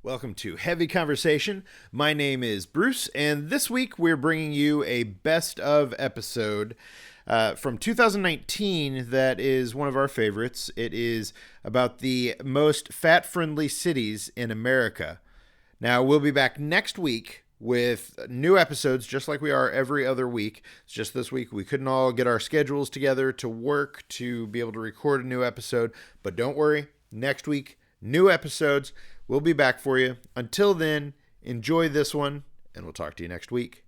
Welcome to Heavy Conversation. My name is Bruce, and this week we're bringing you a best of episode from 2019 that is one of our favorites. It is about the most fat-friendly cities in America. Now, we'll be back next week with new episodes, just like we are every other week. It's just this week we couldn't all get our schedules together to work to be able to record a new episode, but don't worry, next week, new episodes. We'll be back for you. Until then, enjoy this one, and we'll talk to you next week.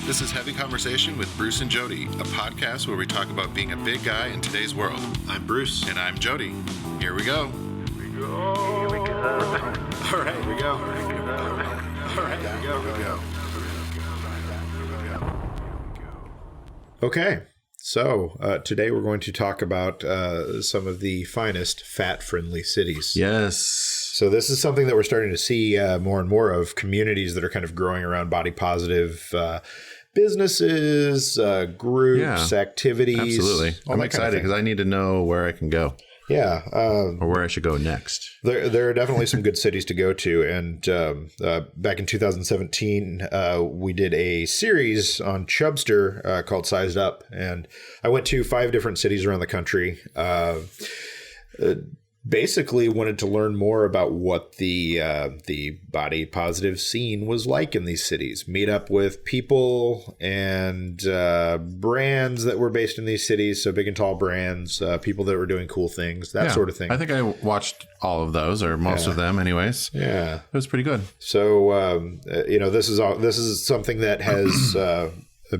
This is Heavy Conversation with Bruce and Jody, a podcast where we talk about being a big guy in today's world. I'm Bruce. And I'm Jody. Here we go. Here we go. All right, here we go. All right, here we go. Okay, so today we're going to talk about some of the finest fat-friendly cities. Yes. So this is something that we're starting to see more and more of, communities that are kind of growing around body positive businesses, groups, activities. Absolutely. I'm excited because I need to know where I can go. Yeah. Or where I should go next. There are definitely some good cities to go to. And back in 2017, we did a series on Chubster called Sized Up. And I went to 5 different cities around the country. Basically wanted to learn more about what the body positive scene was like in these cities. Meet up with people and brands that were based in these cities, so big and tall brands, people that were doing cool things, that sort of thing. I think I watched all of those, or most of them anyways. Yeah. It was pretty good. So, this is something that has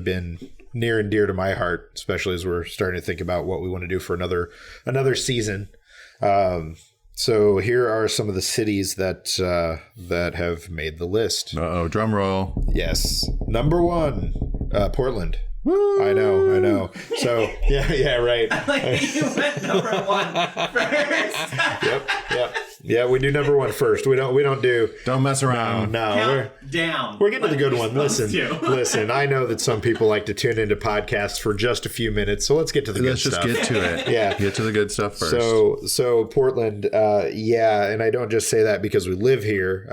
been near and dear to my heart, especially as we're starting to think about what we want to do for another season. So here are some of the cities that have made the list. Uh-oh, drum roll. Yes. Number 1, Portland. Woo! I know. So yeah, right. You went number 1 first. Yep. Yeah, we do number 1 first. We don't do. Don't mess around. No, we're getting to the good one. Listen. I know that some people like to tune into podcasts for just a few minutes, so let's get to the good stuff. Let's just get to it. Yeah, get to the good stuff first. So Portland, and I don't just say that because we live here.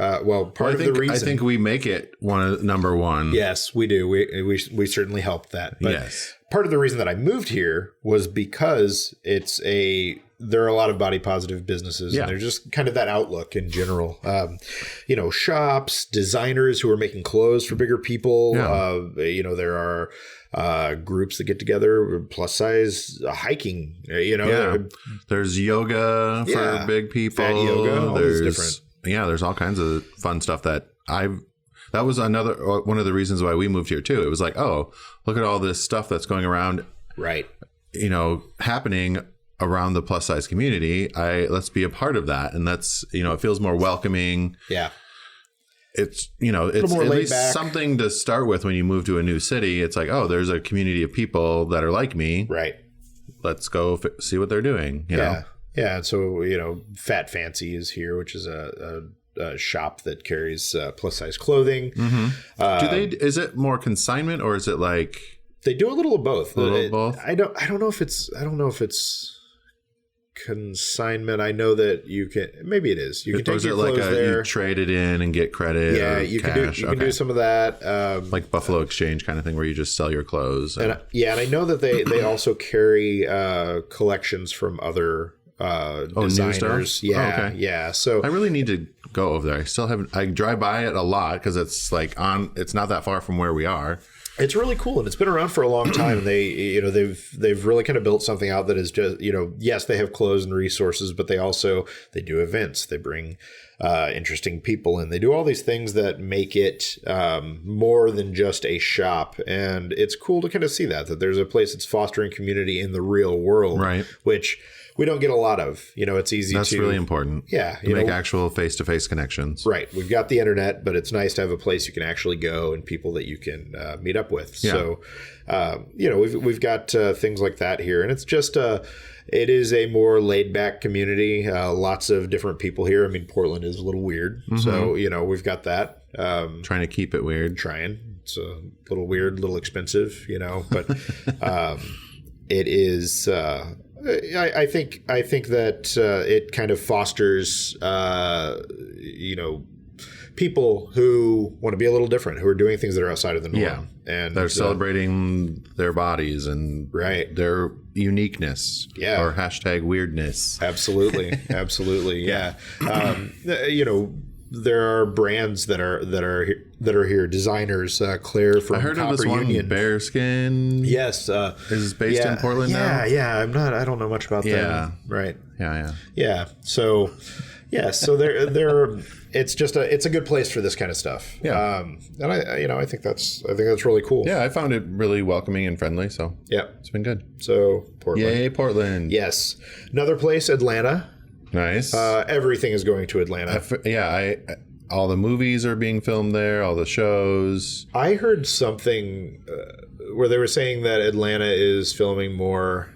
Part of the reason I think we make it number 1. Yes, we do. We certainly help that. But yes. Part of the reason that I moved here was because there are a lot of body positive businesses, and there's just kind of that outlook in general. Shops, designers who are making clothes for bigger people. Yeah. There are groups that get together, plus size hiking. There's yoga for big people. Fat yoga. All these different. Yeah, there's all kinds of fun stuff that was one of the reasons why we moved here too. It was like, oh, look at all this stuff that's going around. Right. Happening around the plus size community. Let's be a part of that. And that's, it feels more welcoming. Yeah. It's, it's at least something to start with when you move to a new city. It's like, oh, there's a community of people that are like me. Right. Let's go see what they're doing. You know? Yeah. And so, Fat Fancy is here, which is a shop that carries plus size clothing. Mm-hmm. Is it more consignment, or is it like they do a little of both? Both. I don't know if it's consignment. I know that you can. Maybe it is. You can take your clothes there. You trade it in and get credit. Yeah, you can do some of that. Like Buffalo Exchange kind of thing, where you just sell your clothes. And I know that they also carry collections from other designers. Yeah. So I really need to go over there. I still haven't. I drive by it a lot because it's it's not that far from where we are. It's really cool, and it's been around for a long time. And they've really kind of built something out that is just, yes, they have clothes and resources, but they do events. They bring interesting people in. They do all these things that make it more than just a shop. And it's cool to kind of see that there's a place that's fostering community in the real world, right? Which we don't get a lot of. It's easy That's really important. Yeah. To make actual face-to-face connections. Right. We've got the internet, but it's nice to have a place you can actually go and people that you can meet up with. Yeah. So, we've got things like that here. And it's just It is a more laid back community. Lots of different people here. I mean, Portland is a little weird. So, we've got that. Trying to keep it weird. It's a little weird, a little expensive, but it is. I think that it kind of fosters, people who want to be a little different, who are doing things that are outside of the norm. Yeah. And they're celebrating their bodies and their uniqueness. Yeah. Or hashtag weirdness. Absolutely. Absolutely. Yeah. There are brands that are here. Designers, Claire from I heard Copper of this one, Union. Bearskin. Yes. Is based in Portland now? Yeah. I don't know much about them. Right. Yeah. So they're it's a good place for this kind of stuff. Yeah. And I think that's really cool. Yeah, I found it really welcoming and friendly. So yeah, it's been good. So Portland. Yay, Portland. Yes. Another place, Atlanta. Nice. Everything is going to Atlanta. All the movies are being filmed there. All the shows. I heard something where they were saying that Atlanta is filming more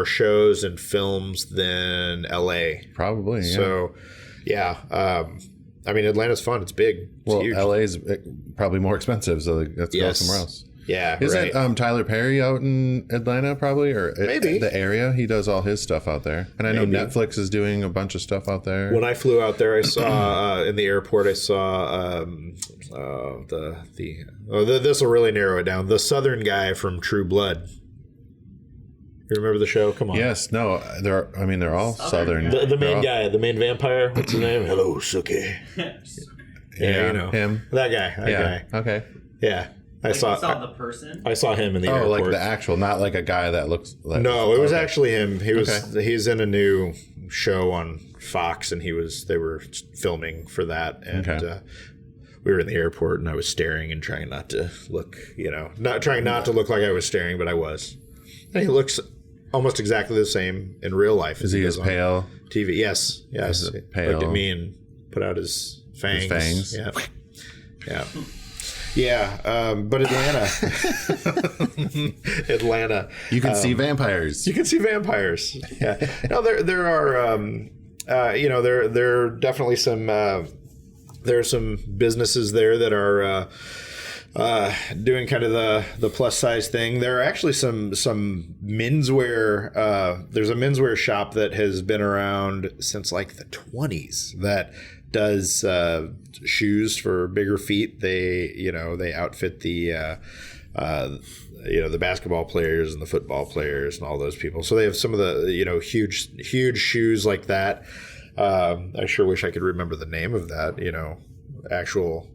shows and films than LA. Probably. Yeah. So, yeah. Atlanta's fun. It's big. It's huge. LA's probably more expensive, so let's go somewhere else. Yeah, Isn't Tyler Perry out in Atlanta probably? Or maybe. The area? He does all his stuff out there. And I know Netflix is doing a bunch of stuff out there. When I flew out there, I saw in the airport, I saw this will really narrow it down. The Southern guy from True Blood. You remember the show? Come on. Yes. No. They're all Southern. The main guy, the main vampire. What's his name? Hello, Suki. Yeah, him. That guy. Okay. Yeah. You saw the person? I saw him in the airport. Oh, like the actual, not like a guy that looks like... No, it was actually him. He's in a new show on Fox, and they were filming for that. And we were in the airport, and I was staring and trying not to look, not trying not to look like I was staring, but I was. And he looks almost exactly the same in real life. Is he as pale? TV, yes. He looked at me and put out his fangs. Yeah. Yeah, but Atlanta. You can see vampires. You can see vampires. Yeah. No, there are, there are definitely some, there are some businesses there that are doing kind of the plus size thing. There are actually some menswear. There's a menswear shop that has been around since like the 1920s that does shoes for bigger feet. They outfit the basketball players and the football players and all those people. So they have some of the huge shoes like that. I sure wish I could remember the name of that. Actual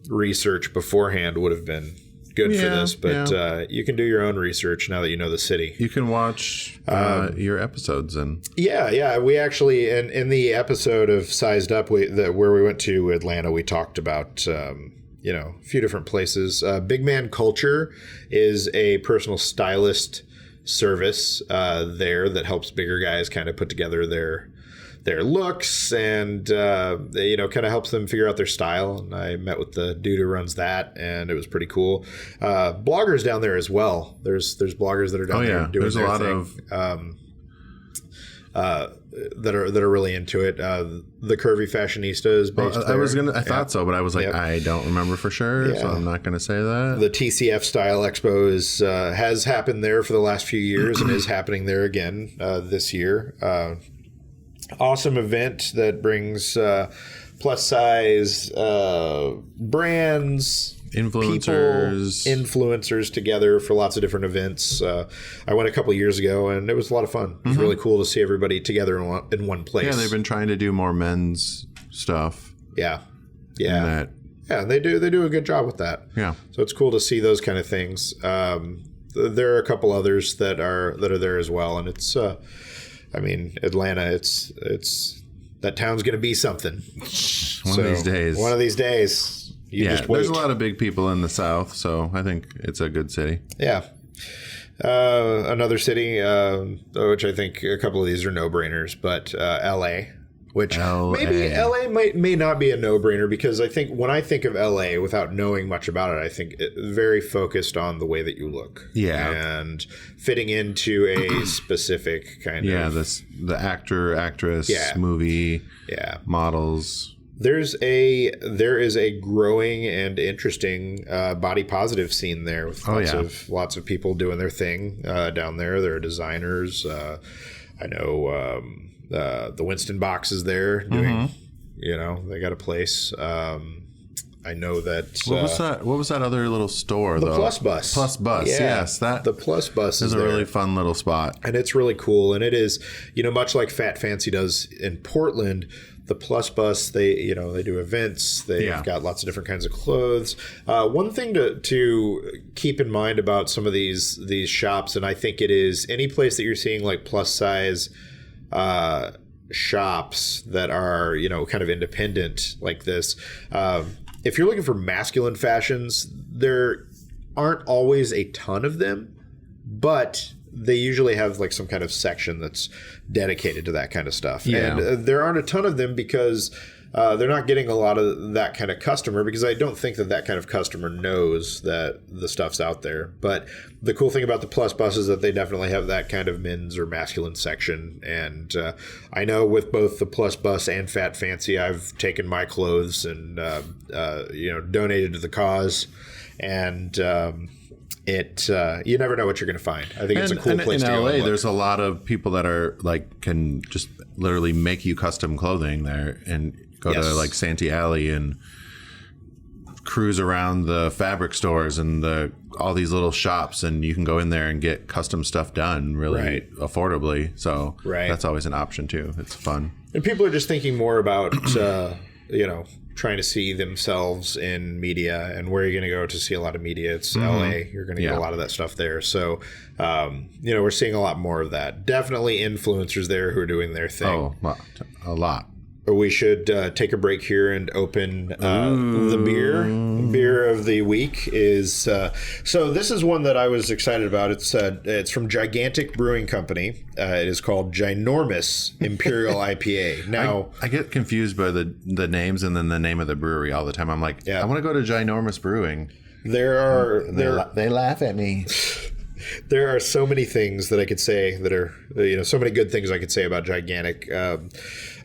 research beforehand would have been good for this, but you can do your own research now that you know the city. You can watch your episodes and we actually in the episode of Sized Up where we went to Atlanta, we talked about a few different places. Big Man Culture is a personal stylist service there that helps bigger guys kind of put together their looks and kind of helps them figure out their style. And I met with the dude who runs that, and it was pretty cool. Bloggers down there as well. There's bloggers that are down there doing their thing. That are really into it. The Curvy Fashionista is based there. I thought so, but I was like, I don't remember for sure, so I'm not going to say that. The TCF Style Expo has happened there for the last few years and is happening there again this year. Awesome event that brings plus size brands, influencers together for lots of different events. I went a couple years ago, and it was a lot of fun. It was really cool to see everybody together in one place. Yeah, they've been trying to do more men's stuff. Yeah, they do a good job with that. Yeah, so it's cool to see those kind of things. There are a couple others that are there as well, and it's. Atlanta, it's that town's going to be something. One of these days. One of these days. Just wait. There's a lot of big people in the South, so I think it's a good city. Yeah. Another city, which I think a couple of these are no-brainers, but LA. which LA. maybe LA may not be a no-brainer, because I think when I think of LA without knowing much about it, I think very focused on the way that you look. Yeah. And fitting into a specific kind of... Yeah, the actor, actress, movie, models. There is a growing and interesting body positive scene there with lots of people doing their thing down there. There are designers. I know the Winston Box is there doing. They got a place. I know that. What was that other little store? The Plus Bus. Plus Bus. Yeah, yes, the Plus Bus is a really fun little spot, and it's really cool. And it is, much like Fat Fancy does in Portland. The Plus Bus, they do events. They've got lots of different kinds of clothes. One thing to keep in mind about some of these shops, and I think it is any place that you're seeing like plus size shops that are kind of independent like this. If you're looking for masculine fashions, there aren't always a ton of them, but they usually have like some kind of section that's dedicated to that kind of stuff. Yeah. And there aren't a ton of them because they're not getting a lot of that kind of customer, because I don't think that kind of customer knows that the stuff's out there. But the cool thing about the Plus Bus is that they definitely have that kind of men's or masculine section. And I know with both the Plus Bus and Fat Fancy, I've taken my clothes and donated to the cause. And you never know what you're going to find. I think it's a cool place to go. In LA, there's a lot of people that are like can just literally make you custom clothing there, and go to like Santee Alley and cruise around the fabric stores and all these little shops, and you can go in there and get custom stuff done really affordably. So that's always an option too. It's fun. And people are just thinking more about trying to see themselves in media, and where you're going to go to see a lot of media. It's LA. You're going to get a lot of that stuff there. So, we're seeing a lot more of that. Definitely influencers there who are doing their thing. Oh, a lot. We should take a break here and open the beer. Beer of the week is so this is one that I was excited about. It's from Gigantic Brewing Company. It is called Ginormous Imperial IPA. Now I get confused by the names and then the name of the brewery all the time. I'm like, I want to go to Ginormous Brewing. They laugh at me. There are so many things that I could say that are, so many good things I could say about Gigantic.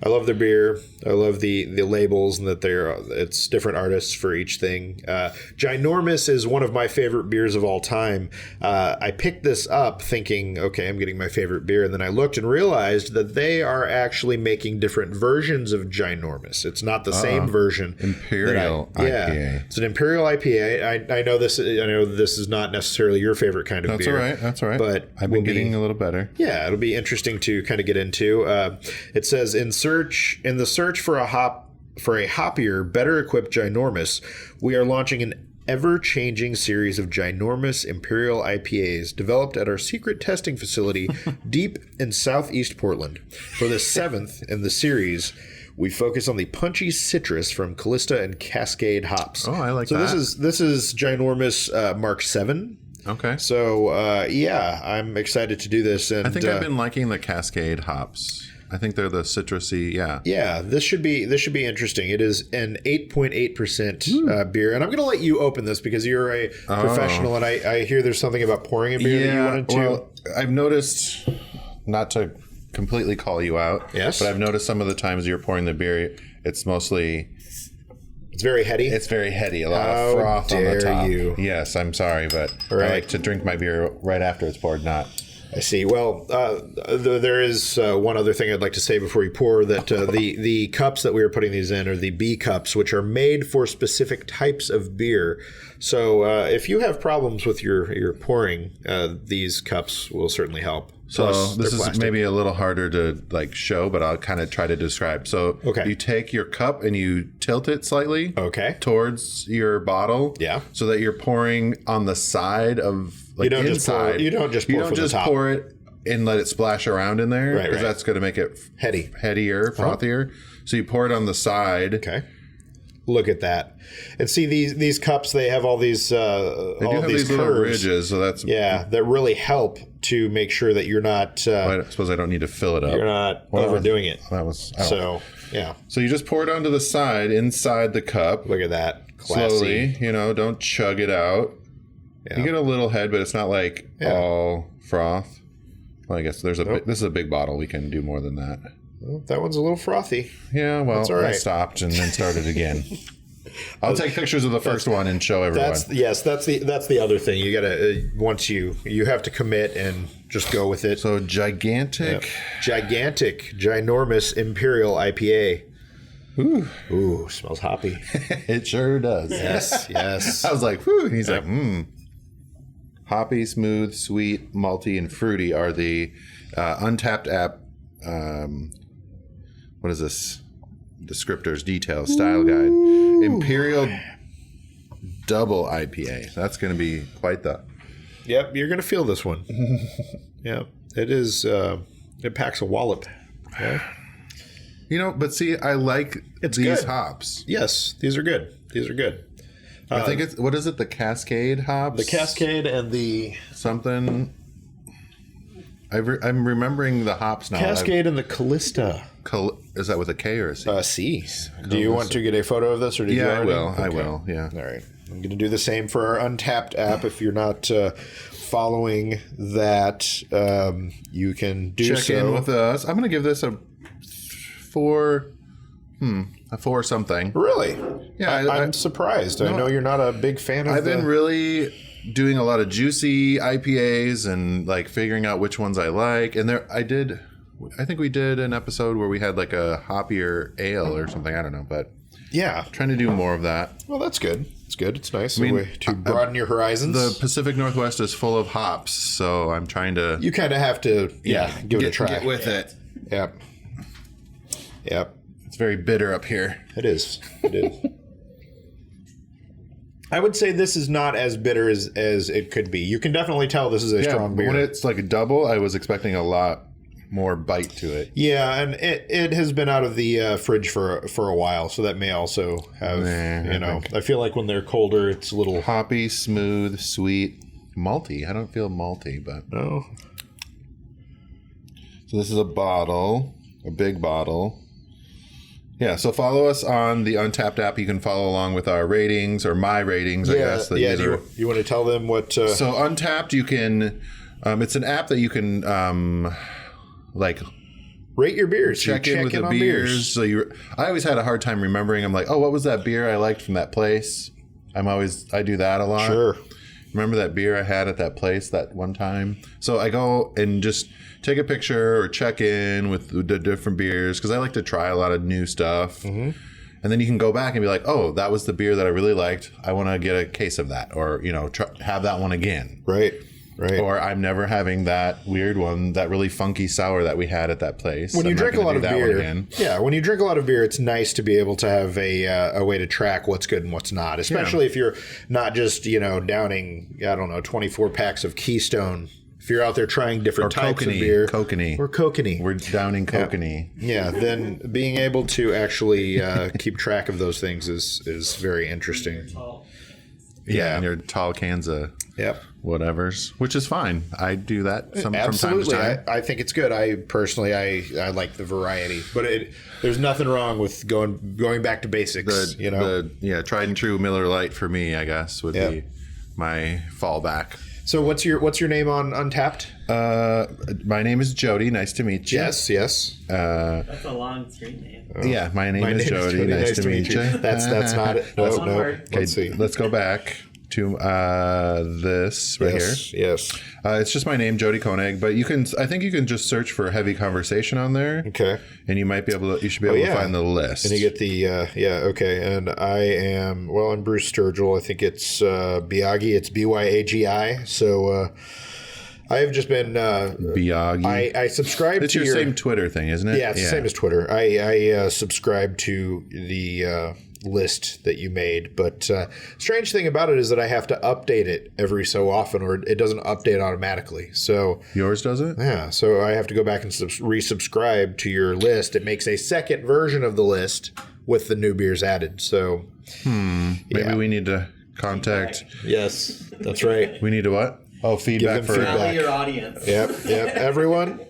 I love their beer. I love the labels, and that it's different artists for each thing. Ginormous is one of my favorite beers of all time. I picked this up thinking, okay, I'm getting my favorite beer. And then I looked and realized that they are actually making different versions of Ginormous. It's not the same version. Imperial IPA. Yeah, it's an Imperial IPA. I know this is not necessarily your favorite kind of beer. That's all right. But I've been getting a little better. Yeah, it'll be interesting to kind of get into. It says in the search for a hoppier, better equipped Ginormous, we are launching an ever-changing series of Ginormous Imperial IPAs developed at our secret testing facility deep in southeast Portland. For the 7th in the series, we focus on the punchy citrus from Callista and Cascade hops. Oh, I like that. So this is Ginormous Mark 7. Okay. So I'm excited to do this. And I think I've been liking the Cascade hops. I think they're the citrusy, Yeah, this should be interesting. It is an 8.8% beer, and I'm going to let you open this because you're a professional, and I hear there's something about pouring a beer that you wanted to. Well, I've noticed, not to completely call you out, but I've noticed some of the times you're pouring the beer, it's very heady. It's very heady. A lot of froth on the top. You. Yes, I'm sorry, but I like to drink my beer right after it's poured, not. I see. Well, there is one other thing I'd like to say before you pour, that the cups that we are putting these in are the B cups, which are made for specific types of beer. So if you have problems with your pouring, these cups will certainly help. So this is maybe a little harder to show, but I'll kind of try to describe. So you take your cup and you tilt it slightly towards your bottle, so that you're pouring on the side of inside. You don't just pour it and let it splash around in there, because that's going to make it headier, frothier. So you pour it on the side, look at that. And see these cups, they have all these They do have these little curves. ridges, so that's That really help to make sure that you're not I suppose I don't need to fill it up. you're not overdoing it. That was So yeah, So you just pour it onto the side inside the cup. look at that. Classy. Slowly, don't chug it out. Yeah. You get a little head, but it's not like all froth. Well, I guess this is a big bottle. We can do more than that. Well, that one's a little frothy. Yeah, well, That's all right. I stopped and then started again. I'll take pictures of the first one and show everyone. That's the other thing. You gotta once you have to commit and just go with it. So gigantic, ginormous Imperial IPA. Ooh, smells hoppy. It sure does. Yes. I was like, whew. And he's like, Hoppy, smooth, sweet, malty, and fruity are the Untapped app. What is this? Descriptors, details, style guide. Imperial Double IPA. That's going to be quite the. Yep, you're gonna feel this one. Yeah, it is. It packs a wallop. Yeah. But see, I like these good. hops. Yes, these are good. I think it's, what is it? The Cascade hops? The Cascade and the Something. I'm remembering the hops now. Cascade and the Callista. Is that with a K or a C? C. Do you want to get a photo of this, or did you Yeah, I already? will. I Okay. will. Yeah. All right. I'm going to do the same for our Untapped app. If you're not following that, you can do Check so. in with us. I'm going to give this a 4. A 4 something. Really? Yeah, I'm surprised. I know you're not a big fan of I've been really doing a lot of juicy IPAs and like figuring out which ones I like. And I think we did an episode where we had like a hoppier ale or something. I don't know, but Yeah. trying to do more of that. Well, that's good. It's good. It's nice. A way to broaden your horizons. The Pacific Northwest is full of hops, so I'm trying to You kind of have to, give it a try. Get with it. Yep. It's very bitter up here. It is. I would say this is not as bitter as it could be. You can definitely tell this is a strong beer. When it's like a double, I was expecting a lot more bite to it. Yeah, and it has been out of the fridge for a while, so that may also have, I feel like when they're colder, it's a little... Hoppy, smooth, sweet, malty. I don't feel malty, but... Oh. So this is a bottle, a big bottle. Yeah, so follow us on the Untapped app. You can follow along with our ratings, or my ratings, I guess. Do you want to tell them what... So Untapped, you can... it's an app that you can... rate your beers. Check in with the beers. So I always had a hard time remembering. I'm like, oh, what was that beer I liked from that place? I do that a lot. Sure. Remember that beer I had at that place that one time? So I go and just take a picture or check in with the different beers because I like to try a lot of new stuff. Mm-hmm. And then you can go back and be like, oh, that was the beer that I really liked. I want to get a case of that, or have that one again. Right. Or I'm never having that weird one, that really funky sour that we had at that place. When you drink a lot of beer, when you drink a lot of beer, it's nice to be able to have a way to track what's good and what's not, especially if you're not just, downing, 24 packs of Keystone. If you're out there trying different types of beer. Kokanee. Or Kokanee. We're downing Kokanee. Yeah, then being able to actually keep track of those things is very interesting. Yeah, and your tall cans of whatevers, which is fine. I do that from time to time. I think it's good. I personally, I like the variety, but there's nothing wrong with going back to basics. Tried and true Miller Lite for me, I guess, would be my fallback. So what's your name on Untapped? My name is Jody. Nice to meet you. Yes. That's a long street name. Yeah, my name is Jody. Nice to meet you. That's not it. No. Word. Okay, let's see. Let's go back to this right here. Yes. It's just my name, Jody Koenig, but I think you can just search for Heavy Conversation on there. Okay. And you should be able to find the list. And you get the, okay. And I'm Bruce Sturgill. I think it's Biagi. It's Byagi. So I have just been... Biagi. I subscribe to It's your same Twitter thing, isn't it? Yeah, it's the same as Twitter. I subscribe to the... list that you made, but strange thing about it is that I have to update it every so often, or it doesn't update automatically. So yours doesn't? Yeah, so I have to go back and resubscribe to your list. It makes a second version of the list with the new beers added. So maybe we need to contact. Yes, that's right. We need to what? Oh, feedback for Tell your audience. Yep, everyone.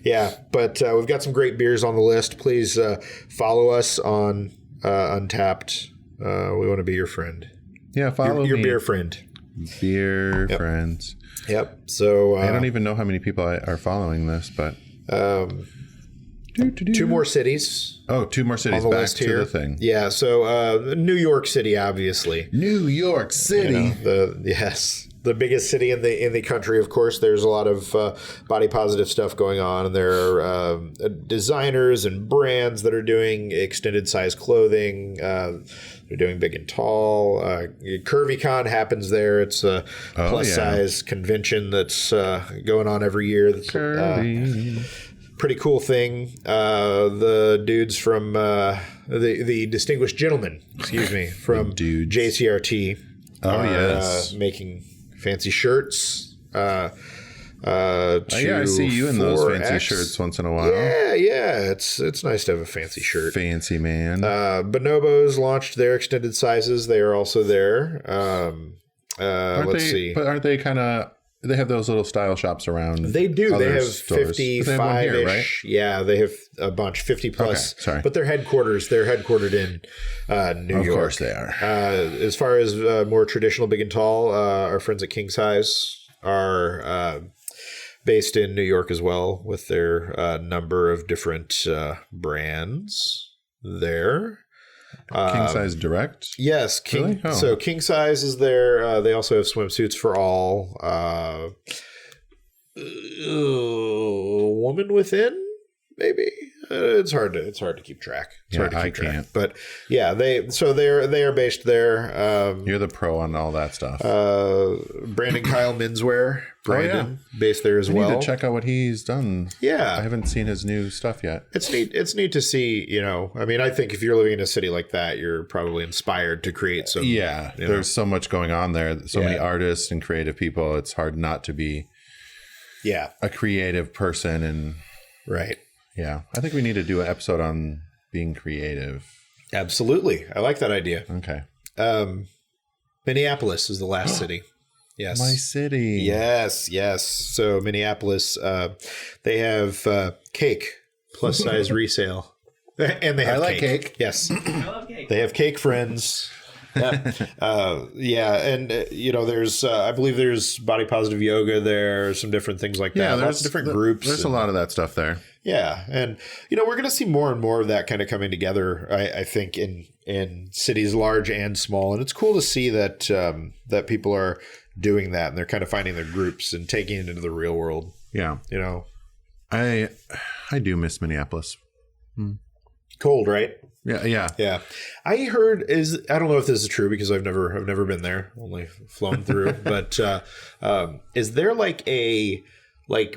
Yeah, but we've got some great beers on the list. Please follow us on Untapped. We want to be your friend. Yeah, follow your me. beer friend. Beer friends. Yep. So I don't even know how many people are following this, but 2 more cities. Oh, 2 more cities. On the Back list to here. the thing. Yeah. So New York City, obviously. New York City. The biggest city in the country. Of course, there's a lot of body positive stuff going on, and there are designers and brands that are doing extended size clothing. They're doing big and tall. CurvyCon happens there. It's a plus size convention that's going on every year. That's pretty cool thing. The dudes from the distinguished gentlemen, from JCRT. Making fancy shirts. I see you in those fancy shirts once in a while. Yeah. It's nice to have a fancy shirt. Fancy man. Bonobos launched their extended sizes. They are also there. Let's see. But aren't they kind of? They have those little style shops around. They do. They have stores. 55-ish. Right? Yeah, they have a bunch, 50 plus. Okay, sorry. But they're headquartered in New York. Of course they are. As far as more traditional big and tall, our friends at King Size are based in New York as well, with their number of different brands there. King Size Direct? Yes. Really? Oh. So King Size is there. They also have swimsuits for all. Woman Within, maybe. It's hard to keep track. I can't. But yeah, they are based there. You're the pro on all that stuff. Brandon Kyle Menswear, based there as well. I need to check out what he's done. Yeah, I haven't seen his new stuff yet. It's neat. It's neat to see. I mean, I think if you're living in a city like that, you're probably inspired to create some. Yeah, there's so much going on there. So many artists and creative people. It's hard not to be. Yeah, a creative person and right. Yeah, I think we need to do an episode on being creative. Absolutely. I like that idea. Okay. Minneapolis is the last city. Yes. My city. Yes. So Minneapolis, they have cake, plus size resale. And they have cake. Yes. I love cake. They have cake friends. And there's I believe there's body positive yoga there, some different things like that. Yeah, lots of different groups. There's a lot of that stuff there. Yeah, and we're going to see more and more of that kind of coming together. I think in cities large and small, and it's cool to see that that people are doing that, and they're kind of finding their groups and taking it into the real world. Yeah, I do miss Minneapolis. Cold, right? Yeah. I heard I don't know if this is true because I've never been there, only flown through. But is there like a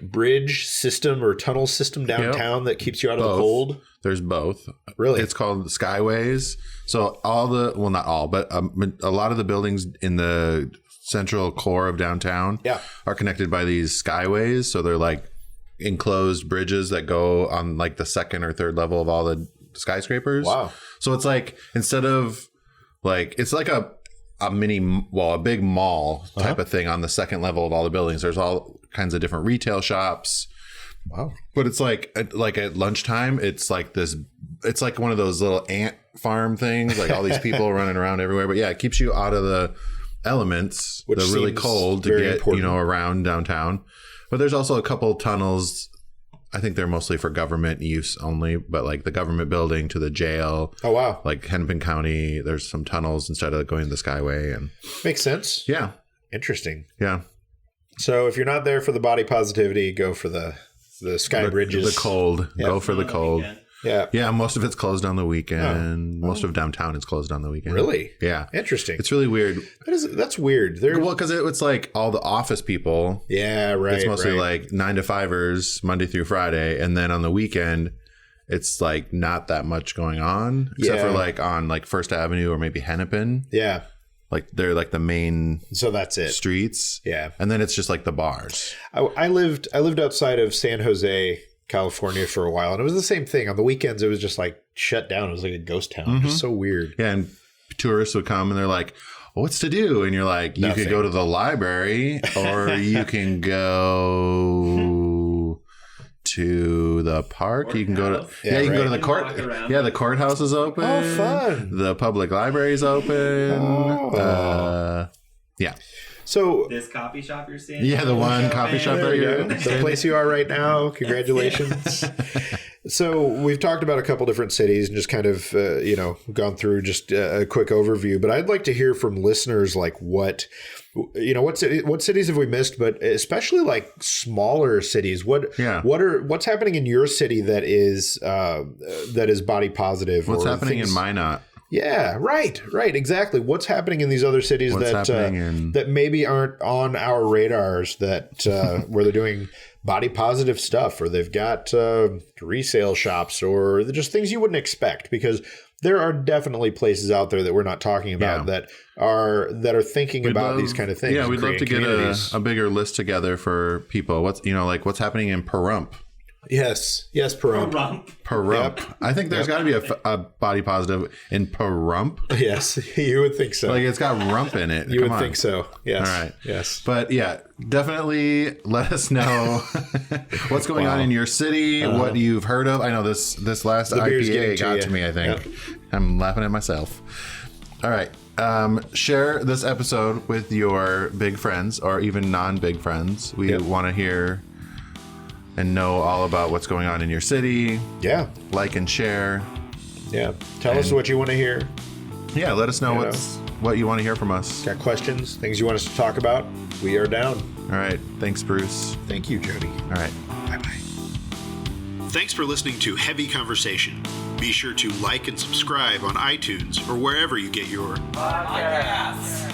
bridge system or tunnel system downtown that keeps you out of the cold? There's both. Really? It's called Skyways. So not all, but a lot of the buildings in the central core of downtown are connected by these Skyways. So they're like enclosed bridges that go on like the second or third level of all the skyscrapers. Wow. So it's like, instead of like, it's like a big mall type of thing on the second level of all the buildings. There's all kinds of different retail shops. Wow. But it's like at lunchtime, it's like one of those little ant farm things, like all these people running around everywhere. But yeah, it keeps you out of the elements, which the really cold to get, important. Around downtown. But there's also a couple tunnels. I think they're mostly for government use only, but like the government building to the jail. Oh, wow. Like Hennepin County, there's some tunnels instead of going the Skyway. And makes sense. Yeah. Interesting. Yeah. So if you're not there for the body positivity, go for the sky bridges. The cold. Yep. Go for the cold. Weekend. Yeah. Yeah. Most of it's closed on the weekend. Oh. Most of downtown is closed on the weekend. Really? Yeah. Interesting. It's really weird. That's weird. Well, because it's like all the office people. Yeah, right. It's mostly like 9 to 5ers Monday through Friday. And then on the weekend, it's like not that much going on. Except for like on like First Avenue or maybe Hennepin. Yeah. Like they're like the main that's it. Streets. Yeah. And then it's just like the bars. I lived outside of San Jose California for a while, and it was the same thing. On the weekends, it was just like shut down. It was like a ghost town. Just so weird. Yeah, and tourists would come and they're like, what's to do? And you're like, you could go to the library, or you can go to the park. You can go to you can go to the court. Yeah, the courthouse is open. Oh, fun. The public library is open. Yeah. So this coffee shop you're seeing? Yeah, the one coffee shop that you're in. The place you are right now. Congratulations. So we've talked about a couple different cities and just kind of, gone through just a quick overview. But I'd like to hear from listeners, like what cities have we missed, but especially like smaller cities. What's happening in your city that is body positive? What's happening in Minot? Yeah, right, exactly. What's happening in these other cities that maybe aren't on our radars, that where they're doing body positive stuff, or they've got resale shops, or just things you wouldn't expect, because there are definitely places out there that we're not talking about that are thinking about these kind of things. Yeah, we'd love to get a bigger list together for people. What's happening in Pahrump? Yes, Pahrump. Yep. I think there's got to be a body positive in Pahrump. Yes, you would think so. Like, it's got rump in it. You would think so. Yes. All right. Yes. But yeah, definitely let us know what's going on in your city, what you've heard of. I know this last IPA got to me, I think. Yep. I'm laughing at myself. All right. Share this episode with your big friends, or even non-big friends. We want to hear and know all about what's going on in your city. Yeah. Like and share. Yeah. Tell us what you want to hear. Yeah, let us know what you want to hear from us. Got questions, things you want us to talk about? We are down. All right. Thanks, Bruce. Thank you, Jody. All right. Bye-bye. Thanks for listening to Heavy Conversation. Be sure to like and subscribe on iTunes or wherever you get your podcasts.